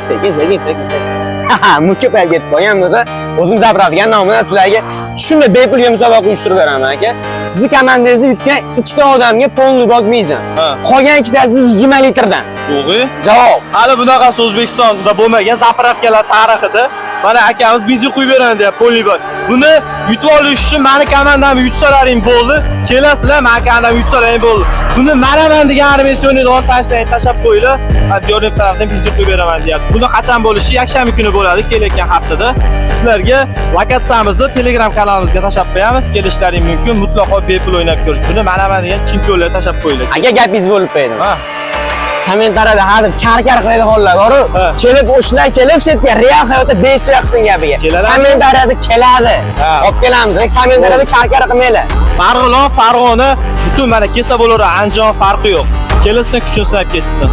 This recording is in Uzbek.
Sekin. Mukka pay ketib qolgan bo'lsa, o'zim zapravgan nomidan sizlarga shunday bepulga musobaqa uyushtirib beraman aka. Sizni komandangizni yutgan 2 ta odamga polni bog mezon. Qolgan ikkitasi 20 litrdan. To'g'ri? Javob. Hali bunaqasi O'zbekistonda bo'lmagan zapravkalar tarixida mana akamiz benzin quyib beradi deb polibot. Buni yutib olish uchun meni komandamni yutsalaring bo'ldi. Kelasizlar, meni komandamni yutsalaring bo'ldi. Buni mana degan armiyasini tashlab qo'yinglar. Diyorlik tarafdan benzin quyib beraman deyapti. Buni qachon bo'lishi? Yakshanba kuni bo'ladi, kelayotgan haftada. Sizlarga lokatsiyamizni Telegram kanalimizga tashlab qo'yamiz. Kelishlaring mumkin. Mutlaqo bepul o'ynab ko'rish. Buni mana degan chempionlar tashlab qo'yinglar. Aka gapingiz bo'lib qo'ydi. Kommentariyada hadeb char-char qiladi hollar bor-ku. Kelib o'shlar kelib setga real hayotda besiz yaqsin gapiga. Kommentariyada keladi. Olib kelamiz. Kommentariyada char-char qilmaylar. Farg'ona, butun mana kelsa bo'lar, Andijon farqi yo'q. Kelsin kuchini sinab ketsin.